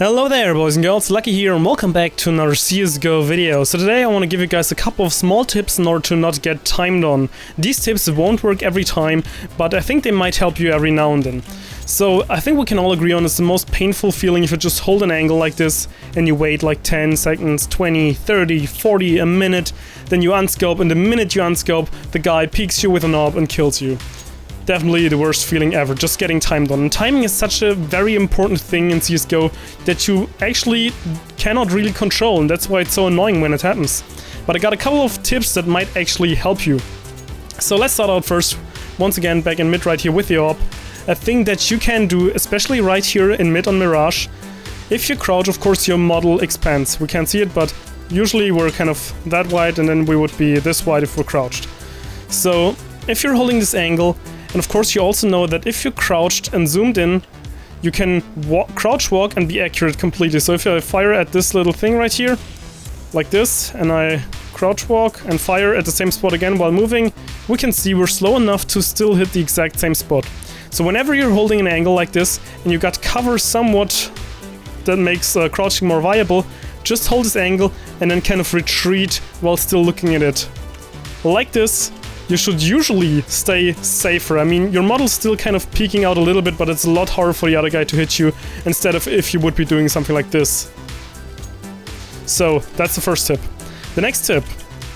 Hello there boys and girls, Lucky here and welcome back to another CSGO video. So today I want to give you guys a couple of small tips in order to not get timed on. These tips won't work every time, but I think they might help you every now and then. So I think we can all agree on it's the most painful feeling if you just hold an angle like this and you wait like 10 seconds, 20, 30, 40, a minute, then you unscope, and the minute you unscope, the guy peeks you with an AWP and kills you. Definitely the worst feeling ever, just getting timed on. And timing is such a very important thing in CSGO that you actually cannot really control, and that's why it's so annoying when it happens. But I got a couple of tips that might actually help you. So let's start out first, once again back in mid right here with the AWP. A thing that you can do, especially right here in mid on Mirage. If you crouch, of course your model expands. We can't see it, but usually we're kind of that wide, and then we would be this wide if we're crouched. So if you're holding this angle, and of course you also know that if you're crouched and zoomed in, you can crouch walk and be accurate completely. So if I fire at this little thing right here, like this, and I crouch walk and fire at the same spot again while moving, we can see we're slow enough to still hit the exact same spot. So whenever you're holding an angle like this, and you got cover somewhat that makes crouching more viable, just hold this angle and then kind of retreat while still looking at it. Like this. You should usually stay safer. I mean, your model's still kind of peeking out a little bit, but it's a lot harder for the other guy to hit you instead of if you would be doing something like this. So that's the first tip. The next tip,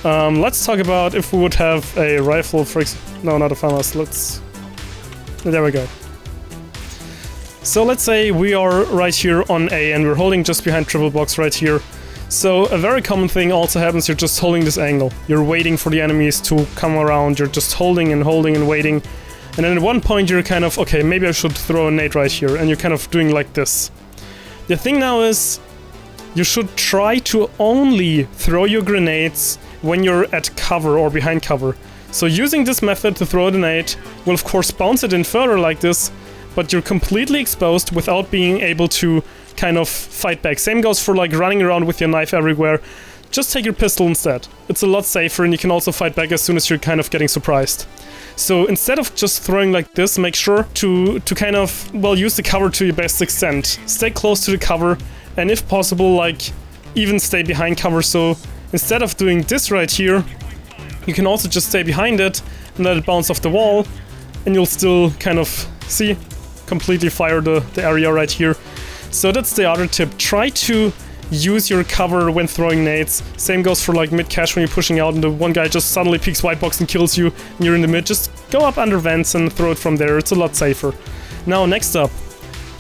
let's talk about if we would have a rifle, for example. No, not a FAMAS. There we go. So let's say we are right here on A and we're holding just behind triple box right here. So a very common thing also happens, you're just holding this angle. You're waiting for the enemies to come around, you're just holding and waiting. And then at one point you're kind of, okay, maybe I should throw a nade right here, and you're kind of doing like this. The thing now is, you should try to only throw your grenades when you're at cover or behind cover. So using this method to throw the nade will of course bounce it in further like this, but you're completely exposed without being able to kind of fight back. Same goes for like running around with your knife everywhere. Just take your pistol instead. It's a lot safer, and you can also fight back as soon as you're kind of getting surprised. So instead of just throwing like this, make sure to kind of, well, use the cover to your best extent. Stay close to the cover, and if possible, like, even stay behind cover. So instead of doing this right here, you can also just stay behind it and let it bounce off the wall, and you'll still kind of, see, completely fire the area right here. So that's the other tip. Try to use your cover when throwing nades. Same goes for like mid-cache when you're pushing out and the one guy just suddenly peeks white box and kills you and you're in the mid. Just go up under vents and throw it from there. It's a lot safer. Now next up,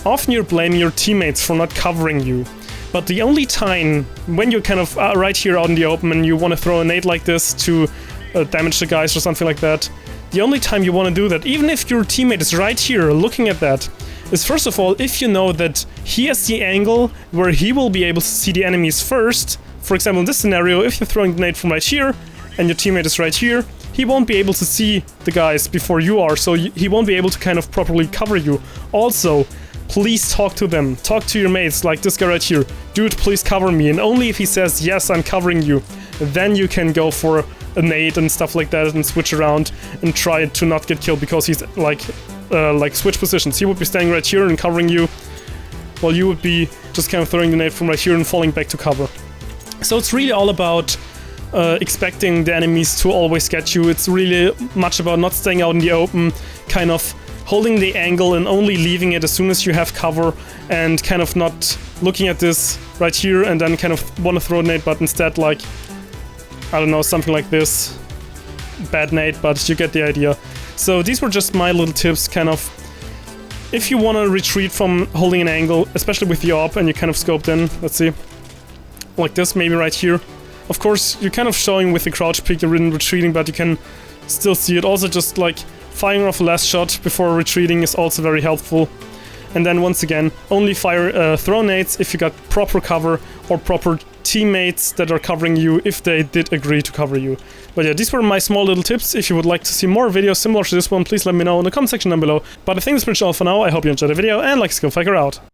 often you're blaming your teammates for not covering you. But the only time when you're kind of right here out in the open and you want to throw a nade like this to damage the guys or something like that, the only time you want to do that, even if your teammate is right here looking at that, is first of all, if you know that he has the angle where he will be able to see the enemies first. For example, in this scenario, if you're throwing the nade from right here and your teammate is right here, he won't be able to see the guys before you are, so he won't be able to kind of properly cover you. Also, please talk to them. Talk to your mates, like this guy right here. Dude, please cover me. And only if he says, yes, I'm covering you, then you can go for a nade and stuff like that and switch around and try to not get killed, because he's like switch positions. He would be standing right here and covering you, while you would be just kind of throwing the nade from right here and falling back to cover. So it's really all about expecting the enemies to always get you. It's really much about not staying out in the open, kind of holding the angle and only leaving it as soon as you have cover, and kind of not looking at this right here and then kind of want to throw a nade, but instead like, I don't know, something like this. Bad nade, but you get the idea. So these were just my little tips, kind of, if you want to retreat from holding an angle, especially with the AWP and you kind of scoped in, let's see, like this, maybe right here. Of course, you're kind of showing with the crouch peek you're retreating, but you can still see it. Also, just like firing off a last shot before retreating is also very helpful. And then once again, only fire throw nades if you got proper cover or proper teammates that are covering you, if they did agree to cover you. But yeah, these were my small little tips. If you would like to see more videos similar to this one, please let me know in the comment section down below. But I think that's pretty much all for now. I hope you enjoyed the video, and LuckySkillFaker out.